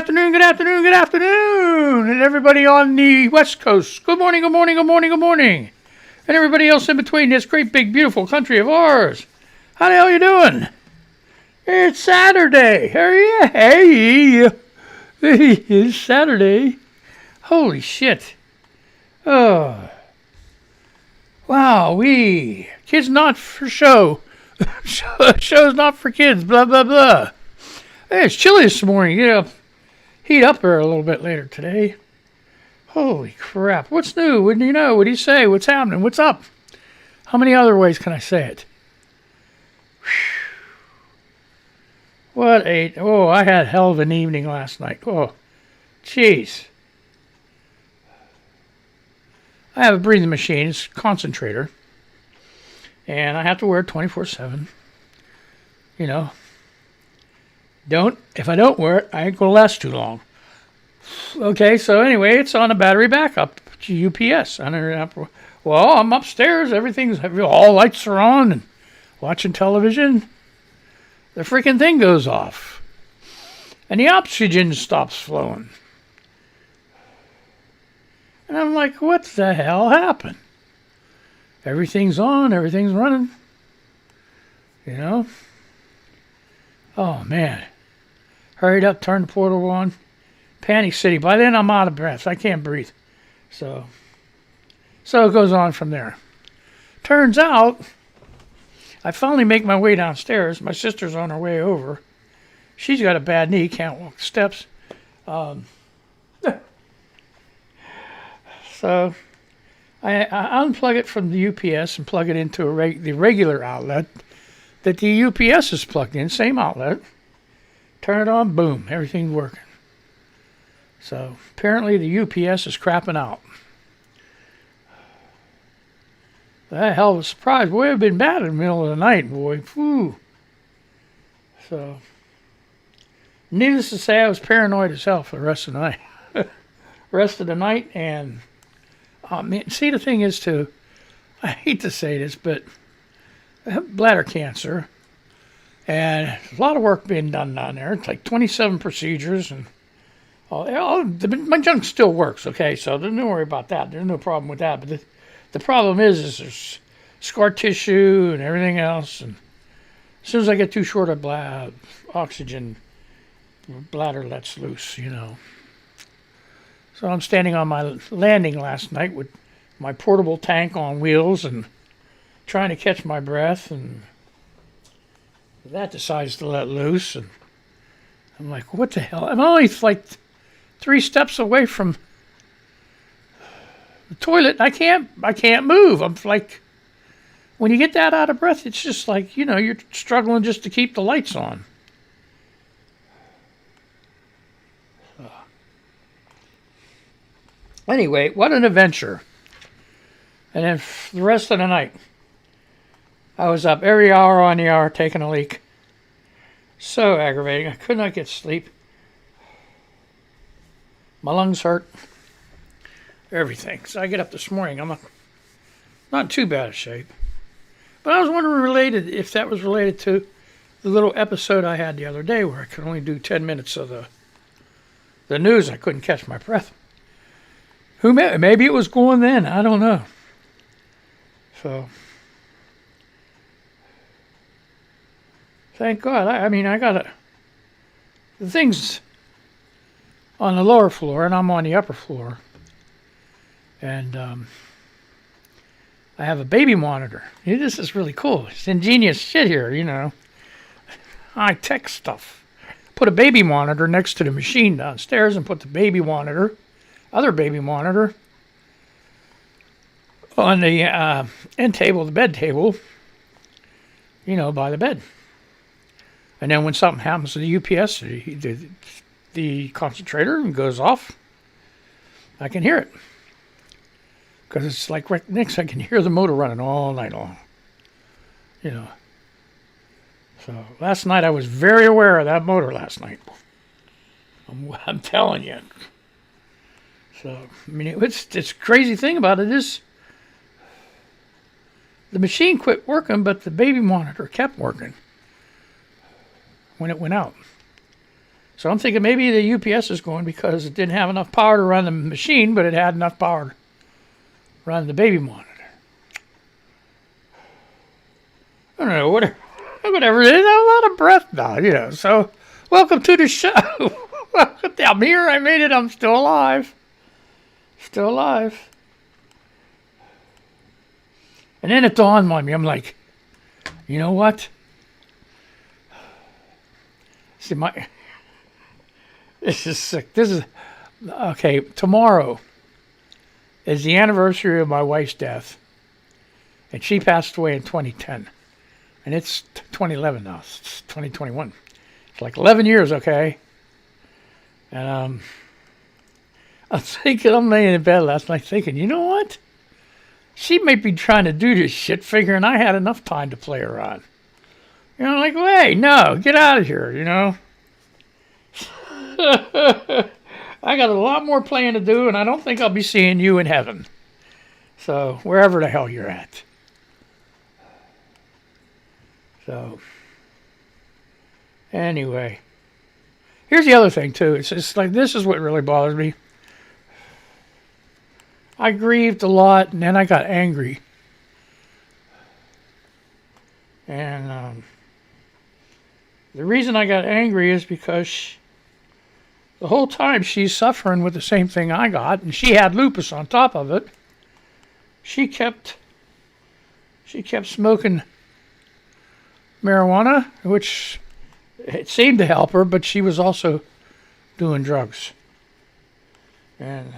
afternoon, good afternoon, good afternoon. And everybody on the West Coast, good morning, good morning, good morning, good morning. And everybody else in between this great, big, beautiful country of ours. How the hell you doing? It's Saturday. Hey. It's Saturday. Holy shit. Oh. Wow, kids not for show. Show's not for kids, blah, blah, blah. Hey, it's chilly this morning. Heat up there a little bit later today. Holy crap. What's new? What do you know? What do you say? What's happening? What's up? How many other ways can I say it? I had a hell of an evening last night. Oh, jeez. I have a breathing machine. It's a concentrator. And I have to wear it 24/7. If I don't wear it, I ain't going to last too long. Okay, so anyway, it's on a battery backup to UPS. Well, I'm upstairs. All lights are on and watching television. The freaking thing goes off. And the oxygen stops flowing. And I'm like, what the hell happened? Everything's on, everything's running. Oh, man. Hurried up, turned the portal on. Panic City. By then, I'm out of breath. I can't breathe. So it goes on from there. Turns out, I finally make my way downstairs. My sister's on her way over. She's got a bad knee, can't walk the steps. So I unplug it from the UPS and plug it into the regular outlet that the UPS is plugged in, same outlet. Turn it on, boom, everything's working. So apparently the UPS is crapping out. That hell of a surprise. Boy, it'd been bad in the middle of the night, boy. Whew. So, needless to say, I was paranoid as hell for the rest of the night. And, see, the thing is, too, I hate to say this, but I have bladder cancer. And a lot of work being done down there. It's like 27 procedures. And my junk still works, okay? So don't worry about that. There's no problem with that. But the problem is there's scar tissue and everything else. And as soon as I get too short of oxygen, bladder lets loose, So I'm standing on my landing last night with my portable tank on wheels and trying to catch my breath. And that decides to let loose. And I'm like, what the hell? I'm only like 3 steps away from the toilet. I can't move. I'm like, when you get that out of breath, it's just like, you're struggling just to keep the lights on. Anyway, what an adventure. And then the rest of the night, I was up every hour on the hour taking a leak. So aggravating. I could not get sleep. My lungs hurt. Everything. So I get up this morning. I'm not in too bad a shape. But I was wondering if that was related to the little episode I had the other day where I could only do 10 minutes of the news. I couldn't catch my breath. Maybe it was going then. I don't know. So, thank God. I got the thing's on the lower floor and I'm on the upper floor. And I have a baby monitor. This is really cool. It's ingenious shit here, high-tech stuff. Put a baby monitor next to the machine downstairs and put the other baby monitor, on the end table, the bed table, by the bed. And then when something happens to the UPS, the concentrator goes off, I can hear it. Because it's like right next, I can hear the motor running all night long. So last night I was very aware of that motor last night. I'm telling you. So, it's a crazy thing about it is the machine quit working, but the baby monitor kept working when it went out. So I'm thinking maybe the UPS is going because it didn't have enough power to run the machine, but it had enough power to run the baby monitor. I don't know, whatever. There's a lot of breath now, So, welcome to the show. I'm here. I made it. I'm still alive. Still alive. And then it dawned on me. I'm like, you know what? See, this is sick. Okay, tomorrow is the anniversary of my wife's death. And she passed away in 2010. And it's 2011 now. It's 2021. It's like 11 years, okay? And I'm laying in bed last night thinking, you know what? She might be trying to do this shit, figuring I had enough time to play around. Like, hey, no, get out of here, I got a lot more playing to do, and I don't think I'll be seeing you in heaven. So, wherever the hell you're at. So, anyway. Here's the other thing, too. It's just like, this is what really bothers me. I grieved a lot, and then I got angry. And the reason I got angry is because the whole time she's suffering with the same thing I got, and she had lupus on top of it. She kept smoking marijuana, which it seemed to help her, but she was also doing drugs. And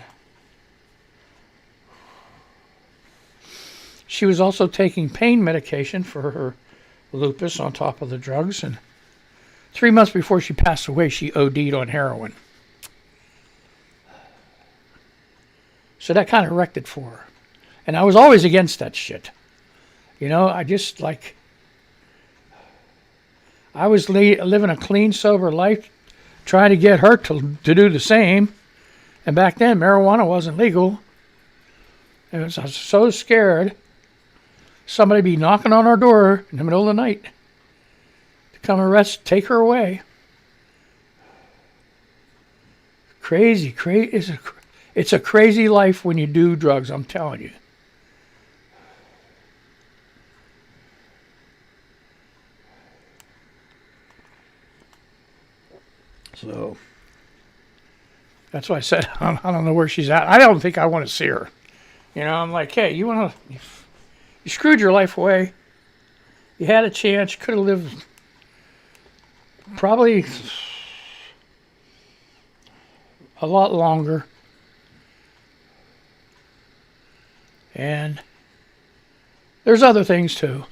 she was also taking pain medication for her lupus on top of the drugs. And 3 months before she passed away, she OD'd on heroin. So that kind of wrecked it for her. And I was always against that shit. I just like... I was living a clean, sober life, trying to get her to do the same. And back then, marijuana wasn't legal. And I was so scared somebody be knocking on our door in the middle of the night to come take her away. Crazy. It's a crazy life when you do drugs, I'm telling you. So, that's why I said, I don't know where she's at. I don't think I want to see her. I'm like, hey, you screwed your life away. You had a chance. You could have lived probably a lot longer. And there's other things too.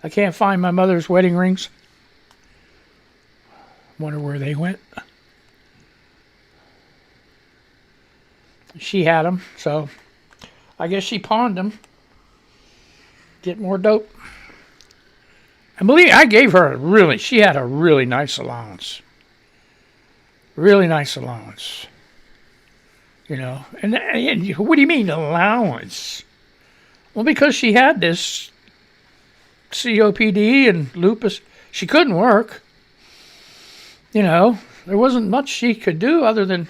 I can't find my mother's wedding rings. Wonder where they went. She had them, so I guess she pawned them. Get more dope. And believe me, I gave her she had a really nice allowance. Really nice allowance. And what do you mean allowance? Well, because she had this COPD and lupus, she couldn't work. There wasn't much she could do other than,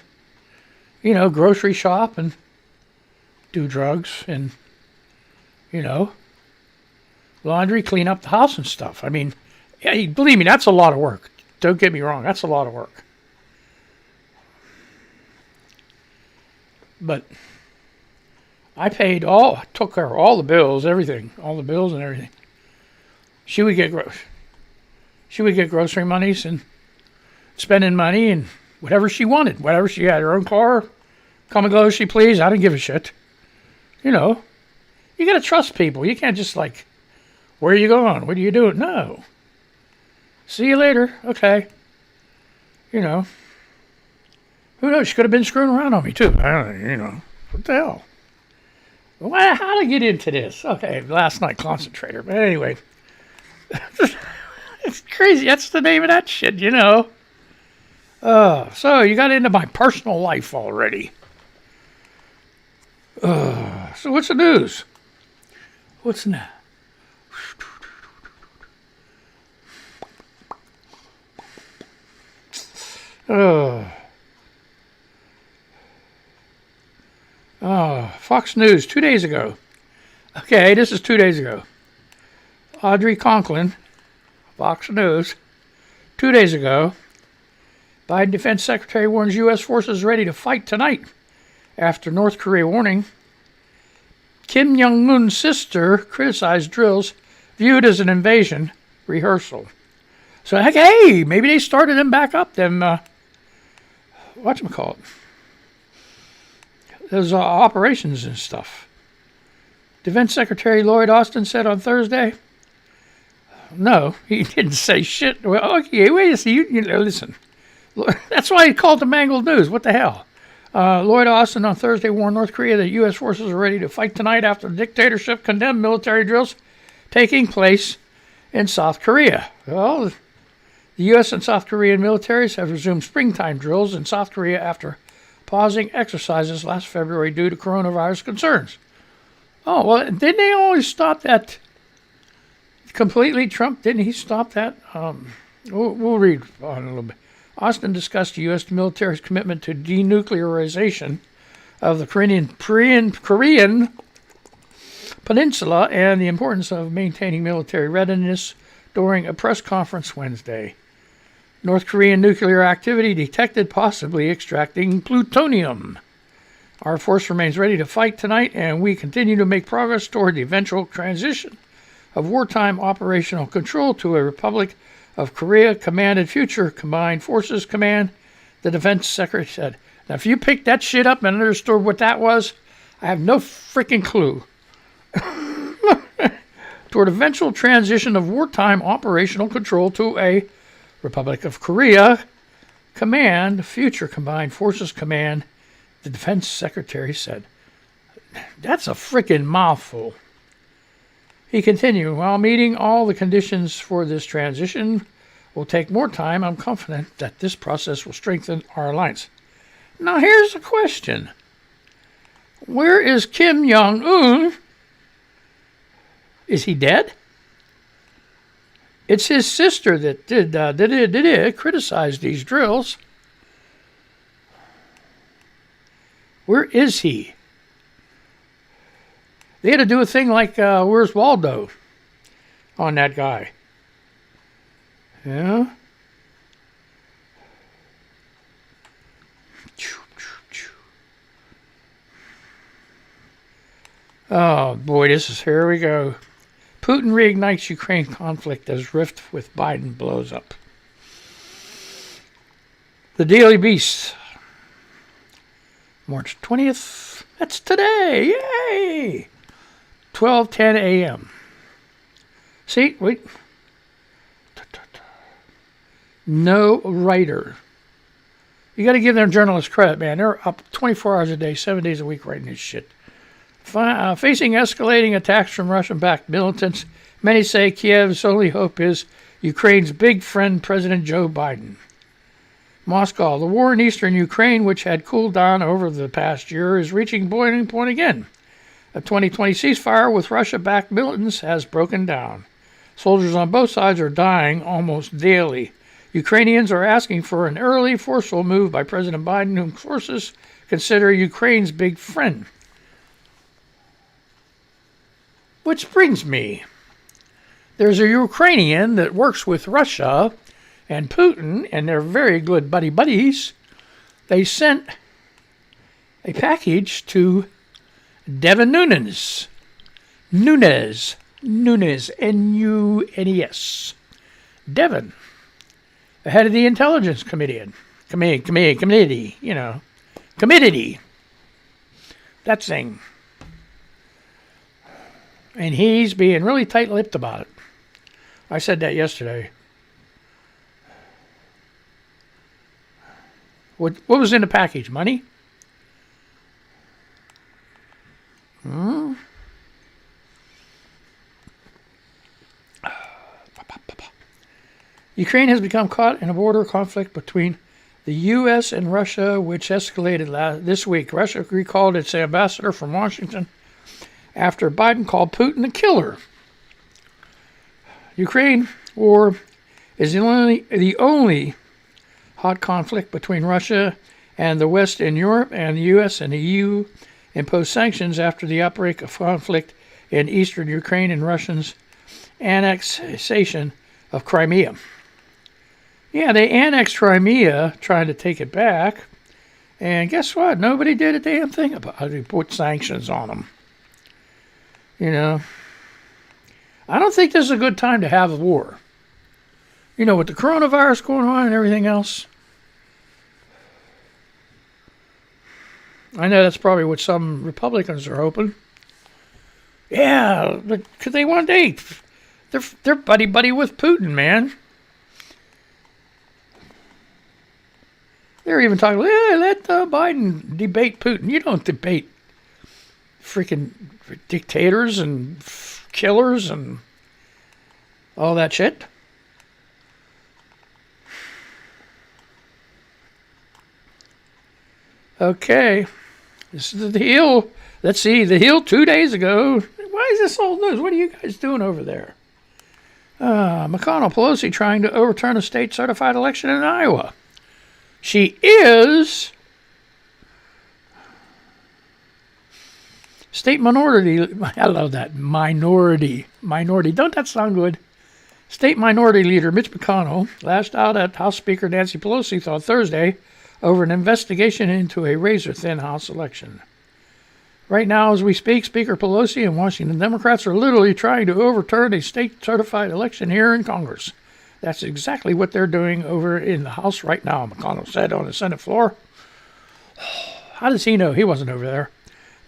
grocery shop and do drugs and, laundry, clean up the house and stuff. I mean, believe me, that's a lot of work. Don't get me wrong, that's a lot of work. But I took care of all the bills, everything, all the bills and everything. She would get grocery monies and spending money and whatever she wanted. Whatever she had, her own car, come and go as she pleased. I didn't give a shit. You got to trust people. You can't just like, where are you going? What are you doing? No. See you later. Okay. Who knows? She could have been screwing around on me too. What the hell? Well, how to get into this? Okay, last night, concentrator. But anyway. It's crazy. That's the name of that shit, So you got into my personal life already. So what's the news? What's now? Fox News 2 days ago. Okay, this is 2 days ago. Audrey Conklin, Fox News, 2 days ago. Biden Defense Secretary warns U.S. forces ready to fight tonight after North Korea warning. Kim Jong-un's sister criticized drills viewed as an invasion rehearsal. So, hey, maybe they started them back up, them, whatchamacallit, those operations and stuff. Defense Secretary Lloyd Austin said on Thursday, no, he didn't say shit. Well, okay, wait a second, you know, listen. That's why he called the Mangled News. What the hell? Lloyd Austin on Thursday warned North Korea that U.S. forces are ready to fight tonight after the dictatorship condemned military drills taking place in South Korea. Well, the U.S. and South Korean militaries have resumed springtime drills in South Korea after pausing exercises last February due to coronavirus concerns. Oh, well, didn't they always stop that completely? Trump, didn't he stop that? We'll read on a little bit. Austin discussed the U.S. military's commitment to denuclearization of the Korean Peninsula and the importance of maintaining military readiness during a press conference Wednesday. North Korean nuclear activity detected, possibly extracting plutonium. Our force remains ready to fight tonight, and we continue to make progress toward the eventual transition of wartime operational control to a Republic of Korea Commanded Future Combined Forces Command, the Defense Secretary said. Now, if you picked that shit up and understood what that was, I have no freaking clue. Toward eventual transition of wartime operational control to a Republic of Korea Command, Future Combined Forces Command, the Defense Secretary said. That's a freaking mouthful. He continued, while meeting all the conditions for this transition will take more time, I'm confident that this process will strengthen our alliance. Now here's the question. Where is Kim Jong-un? Is he dead? It's his sister that did criticize these drills. Where is he? They had to do a thing like Where's Waldo on that guy. Yeah. Oh boy, here we go. Putin reignites Ukraine conflict as rift with Biden blows up. The Daily Beast. March 20th. That's today. Yay! 12:10 a.m. See, wait. No writer. You got to give them journalists credit, man. They're up 24 hours a day, 7 days a week writing this shit. Facing escalating attacks from Russian-backed militants, many say Kiev's only hope is Ukraine's big friend, President Joe Biden. Moscow. The war in eastern Ukraine, which had cooled down over the past year, is reaching boiling point again. A 2020 ceasefire with Russia-backed militants has broken down. Soldiers on both sides are dying almost daily. Ukrainians are asking for an early, forceful move by President Biden, whom sources consider Ukraine's big friend. Which brings me, there's a Ukrainian that works with Russia and Putin, and they're very good buddies. They sent a package to Devin Nunes, N-U-N-E-S. Devin, the head of the Intelligence Committee, committee, that thing. And he's being really tight-lipped about it. I said that yesterday. What was in the package? Money? Ukraine has become caught in a border conflict between the U.S. and Russia, which escalated this week. Russia recalled its ambassador from Washington after Biden called Putin a killer. Ukraine war is the only hot conflict between Russia and the West in Europe, and the U.S. and the EU imposed sanctions after the outbreak of conflict in eastern Ukraine and Russia's annexation of Crimea. Yeah, they annexed Crimea, trying to take it back. And guess what? Nobody did a damn thing about it. They put sanctions on them. You know, I don't think this is a good time to have a war. You know, with the coronavirus going on and everything else. I know that's probably what some Republicans are hoping. Yeah, because they want they're buddy with Putin, man. They're even talking, let Biden debate Putin. You don't debate freaking dictators and killers and all that shit. Okay, this is the Hill. Let's see, the Hill 2 days ago. Why is this old news? What are you guys doing over there? McConnell Pelosi trying to overturn a state-certified election in Iowa. She is state minority. I love that. Minority. Don't that sound good? State minority leader Mitch McConnell lashed out at House Speaker Nancy Pelosi on Thursday over an investigation into a razor-thin House election. Right now, as we speak, Speaker Pelosi and Washington Democrats are literally trying to overturn a state-certified election here in Congress. That's exactly what they're doing over in the House right now, McConnell said on the Senate floor. How does he know? He wasn't over there.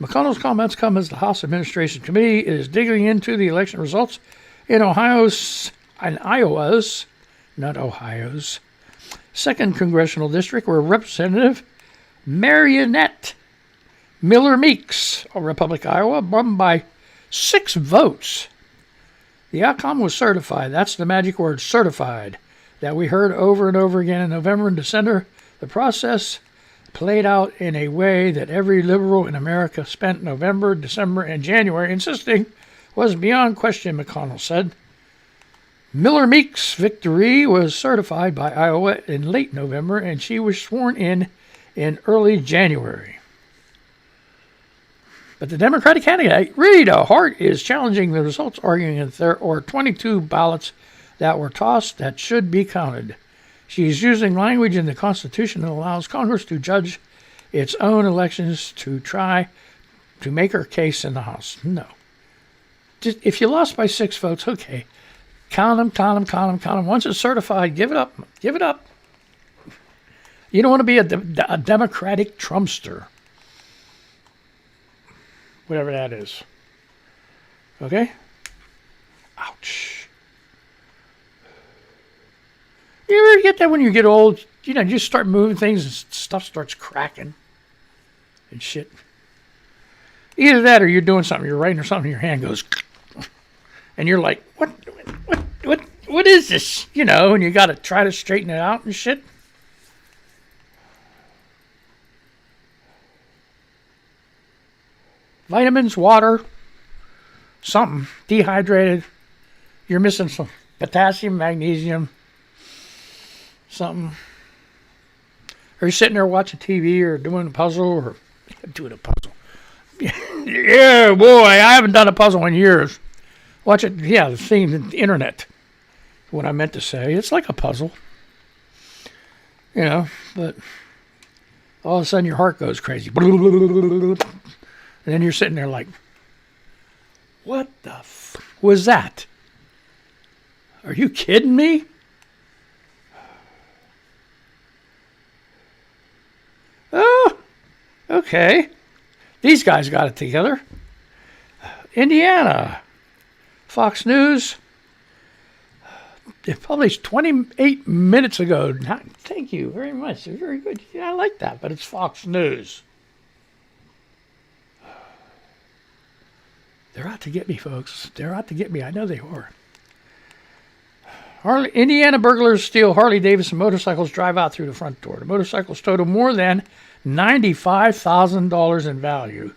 McConnell's comments come as the House Administration Committee is digging into the election results in Iowa's, not Ohio's, 2nd Congressional District, where Representative Marionette Miller Meeks of Republic, Iowa, won by 6 votes. The outcome was certified. That's the magic word, certified, that we heard over and over again in November and December. The process played out in a way that every liberal in America spent November, December, and January insisting was beyond question, McConnell said. Miller Meeks' victory was certified by Iowa in late November, and she was sworn in early January. But the Democratic candidate, Rita Hart, is challenging the results, arguing that there are 22 ballots that were tossed that should be counted. She is using language in the Constitution that allows Congress to judge its own elections to try to make her case in the House. No. Just, if you lost by 6 votes, okay. Count them. Once it's certified, give it up. Give it up. You don't want to be a Democratic Trumpster. Whatever that is. Okay? Ouch. You ever get that when you get old? You know, you just start moving things and stuff starts cracking and shit. Either that or you're doing something, you're writing or something, your hand goes and you're like, what is this? You know, and you got to try to straighten it out and shit. Vitamins, water, something. Dehydrated. You're missing some potassium, magnesium, something. Or you're sitting there watching TV or doing a puzzle or doing a puzzle. Yeah, boy, I haven't done a puzzle in years. Watch it. Yeah, the thing, the internet. What I meant to say. It's like a puzzle. You know, but all of a sudden your heart goes crazy. And then you're sitting there like, what the was that? Are you kidding me? Oh, okay. These guys got it together. Indiana. Fox News. It published 28 minutes ago. Thank you very much. Very good. Yeah, I like that, but it's Fox News. They're out to get me, folks. They're out to get me. I know they are. Indiana burglars steal Harley-Davidson motorcycles, drive out through the front door. The motorcycles total more than $95,000 in value,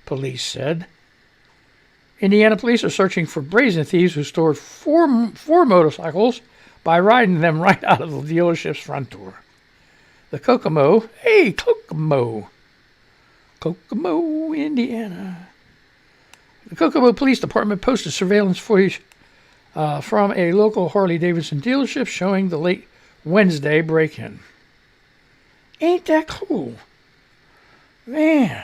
police said. Indiana police are searching for brazen thieves who stole four motorcycles by riding them right out of the dealership's front door. the Kokomo. Hey, Kokomo. Kokomo, Indiana. The Kokomo Police Department posted surveillance footage from a local Harley-Davidson dealership showing the late Wednesday break-in. Ain't that cool? Man.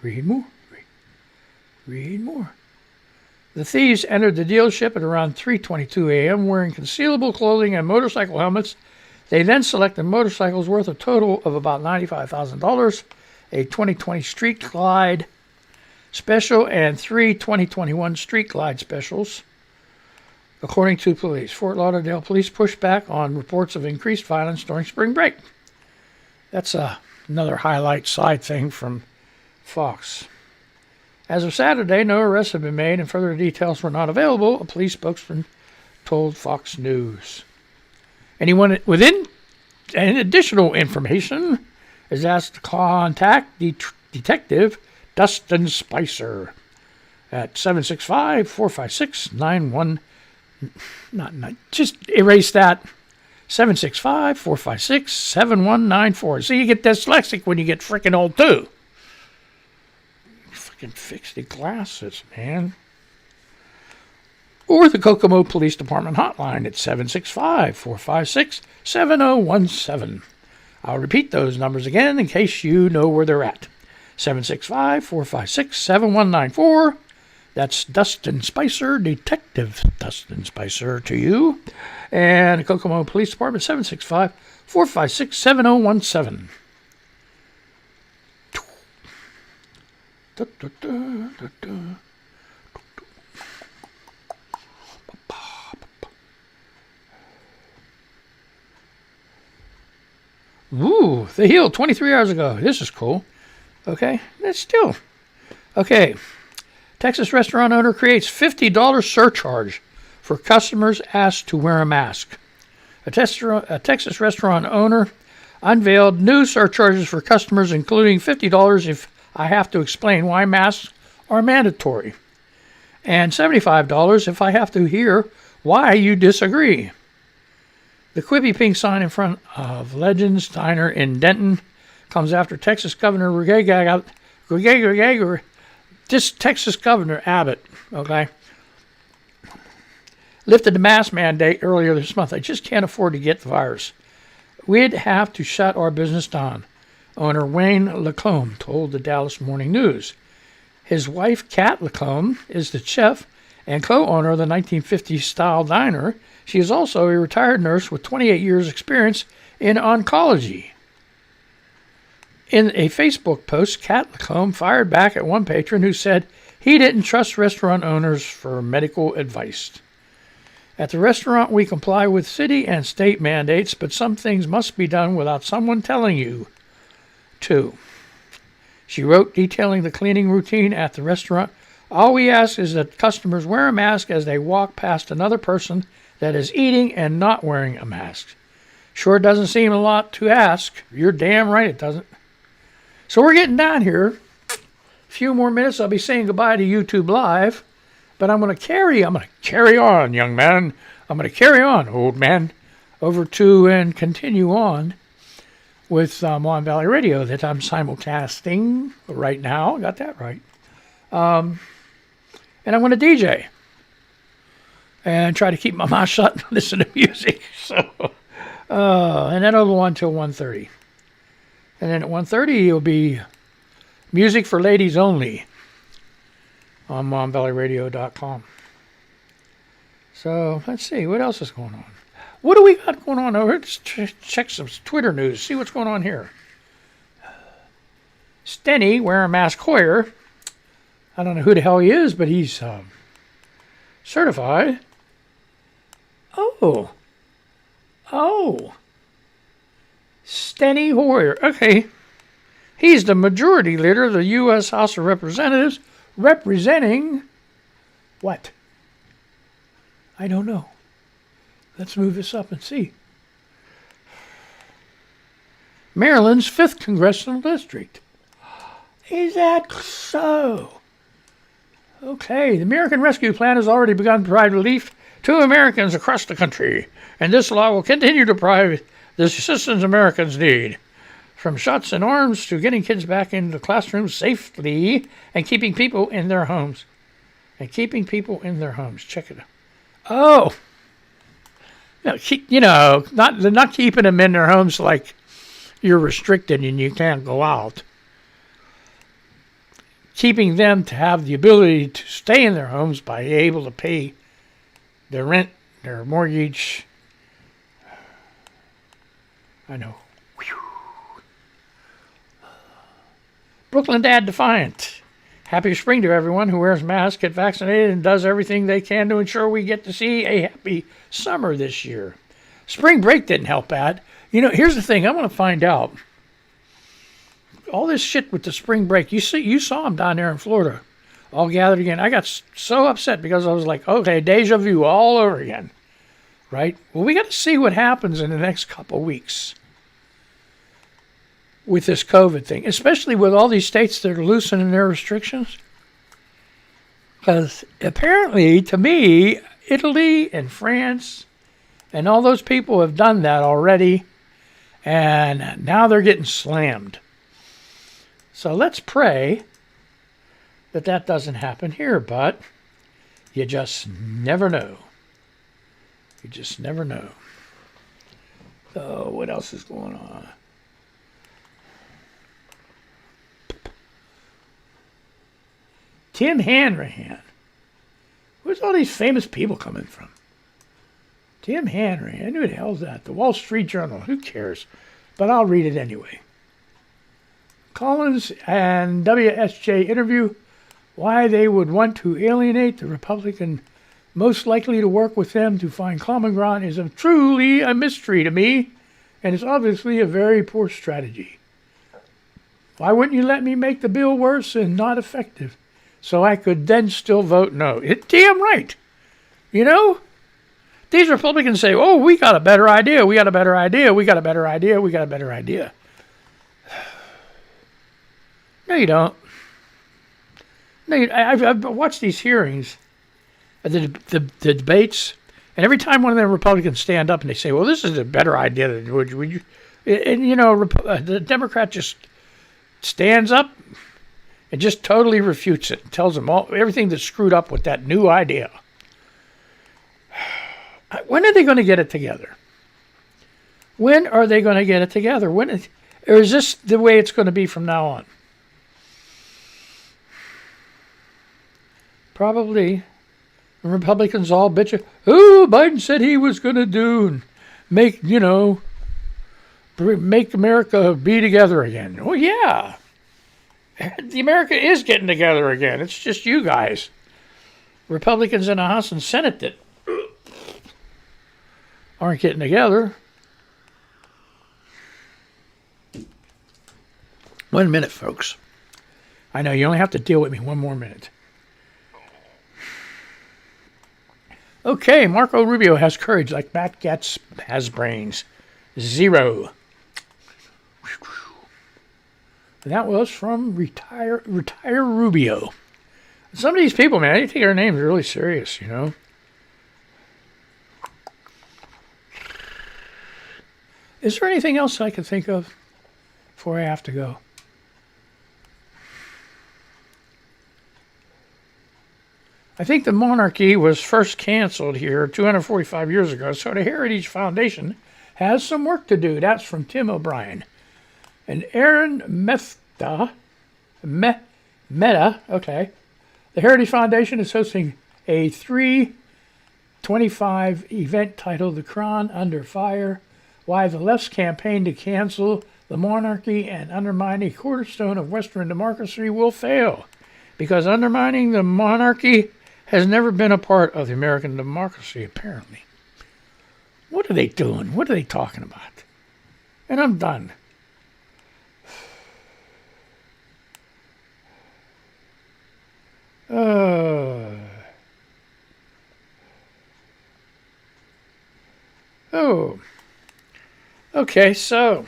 Read more. Read more. The thieves entered the dealership at around 3:22 a.m. wearing concealable clothing and motorcycle helmets. They then selected motorcycles worth a total of about $95,000, a 2020 Street Glide Special and 3 2021 Street Glide Specials, according to police. Fort Lauderdale police pushed back on reports of increased violence during spring break. That's another highlight side thing from Fox. As of Saturday, no arrests have been made and further details were not available, a police spokesman told Fox News. Anyone within any additional information is asked to contact Detective Dustin Spicer at 765-456-91. Just erase that. 765-456-7194. See, you get dyslexic when you get freaking old, too. Freaking fix the glasses, man. Or the Kokomo Police Department hotline at 765-456-7017. I'll repeat those numbers again in case you know where they're at. 765-456-7194. That's Dustin Spicer, Detective Dustin Spicer to you. And the Kokomo Police Department, 765-456-7017. Ooh, they healed 23 hours ago. This is cool. Okay, that's still. Okay, Texas restaurant owner creates $50 surcharge for customers asked to wear a mask. A Texas restaurant owner unveiled new surcharges for customers, including $50 if I have to explain why masks are mandatory, and $75 if I have to hear why you disagree. The Quippy Pink sign in front of Legends Diner in Denton comes after Texas Governor Texas Governor Abbott, okay, lifted the mask mandate earlier this month. I just can't afford to get the virus. We'd have to shut our business down, owner Wayne Lacombe told the Dallas Morning News. His wife, Kat Lacombe, is the chef and co-owner of the 1950s-style diner. She is also a retired nurse with 28 years' experience in oncology. In a Facebook post, Kat Lacombe fired back at one patron who said he didn't trust restaurant owners for medical advice. At the restaurant, we comply with city and state mandates, but some things must be done without someone telling you to. She wrote, detailing the cleaning routine at the restaurant. All we ask is that customers wear a mask as they walk past another person that is eating and not wearing a mask. Sure doesn't seem a lot to ask. You're damn right it doesn't. So we're getting down here. A few more minutes, I'll be saying goodbye to YouTube Live. But I'm going to carry on, young man. I'm going to carry on, old man, over to and continue on with Mon Valley Radio that I'm simulcasting right now. Got that right. And I'm going to DJ and try to keep my mouth shut and listen to music. So, and then I'll go on till 1:30. And then at 1:30, it'll be music for ladies only on MonValleyRadio.com. So, let's see. What else is going on? What do we got going on over here? Let's check some Twitter news. See what's going on here. Steny, wear a mask Hoyer. I don't know who the hell he is, but he's certified. Oh. Steny Hoyer. Okay. He's the majority leader of the U.S. House of Representatives, representing what? I don't know. Let's move this up and see. Maryland's 5th Congressional District. Is that so? Okay, the American Rescue Plan has already begun to provide relief to Americans across the country, and this law will continue to provide the assistance Americans need. From shots in arms to getting kids back into the classrooms safely and keeping people in their homes. Check it out. Oh, they're not keeping them in their homes like you're restricted and you can't go out. Keeping them to have the ability to stay in their homes by able to pay their rent, their mortgage. I know. Brooklyn Dad Defiant. Happy spring to everyone who wears masks, get vaccinated, and does everything they can to ensure we get to see a happy summer this year. Spring break didn't help that. Here's the thing. I want to find out. All this shit with the spring break. You saw them down there in Florida, all gathered again. I got so upset because I was like, okay, deja vu all over again. Right? Well, we got to see what happens in the next couple weeks with this COVID thing, especially with all these states that are loosening their restrictions. Because apparently, to me, Italy and France and all those people have done that already, and now they're getting slammed. So let's pray that doesn't happen here, but you just never know. You just never know. Oh, what else is going on? Tim Hanrahan. Where's all these famous people coming from? Tim Hanrahan. Who the hell's that? The Wall Street Journal. Who cares? But I'll read it anyway. Collins and WSJ interview why they would want to alienate the Republican most likely to work with them to find common ground is truly a mystery to me, and it's obviously a very poor strategy. Why wouldn't you let me make the bill worse and not effective, so I could then still vote no? It's damn right. These Republicans say, oh, we got a better idea, we got a better idea, we got a better idea, we got a better idea. No, you don't. No, I've watched these hearings, the debates, and every time one of the Republicans stand up and they say, well, this is a better idea than would you, and the Democrat just stands up and just totally refutes it and tells them everything that's screwed up with that new idea. When are they going to get it together? When are they going to get it together? Or is this the way it's going to be from now on? Probably. Republicans all bitch. Oh, Biden said he was going to do and make America be together again. Oh, yeah. The America is getting together again. It's just you guys. Republicans in the House and Senate that aren't getting together. 1 minute, folks. I know you only have to deal with me 1 more minute. Okay, Marco Rubio has courage like Matt Gaetz has brains. 0. And that was from Retire Rubio. Some of these people, man, they take their names really serious, Is there anything else I can think of before I have to go? I think the monarchy was first canceled here 245 years ago, so the Heritage Foundation has some work to do. That's from Tim O'Brien. And Aaron Mehta, okay. The Heritage Foundation is hosting a 3/25 event titled The Crown Under Fire, Why the Left's Campaign to Cancel the Monarchy and Undermine a Cornerstone of Western Democracy will fail, because undermining the monarchy has never been a part of the American democracy, apparently. What are they doing? What are they talking about? And I'm done. Okay, so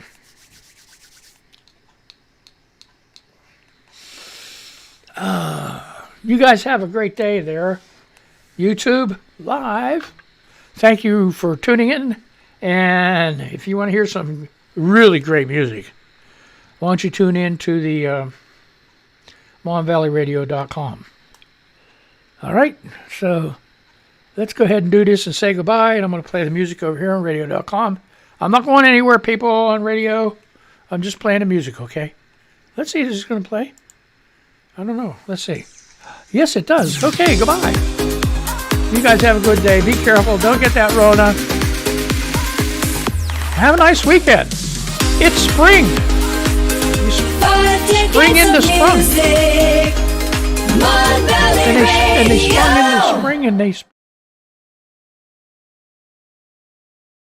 you guys have a great day there. YouTube Live. Thank you for tuning in, And if you want to hear some really great music, why don't you tune in to the MonValleyRadio.com. All right, so let's go ahead and do this and say goodbye. And I'm going to play the music over here on Radio.com. I'm not going anywhere, people, on radio. I'm just playing the music, okay? Let's see if this is going to play. I don't know. Let's see. Yes, it does. Okay, goodbye. You guys have a good day. Be careful. Don't get that Rona. Have a nice weekend. It's spring. Spring into sprung. And they sprung into spring and they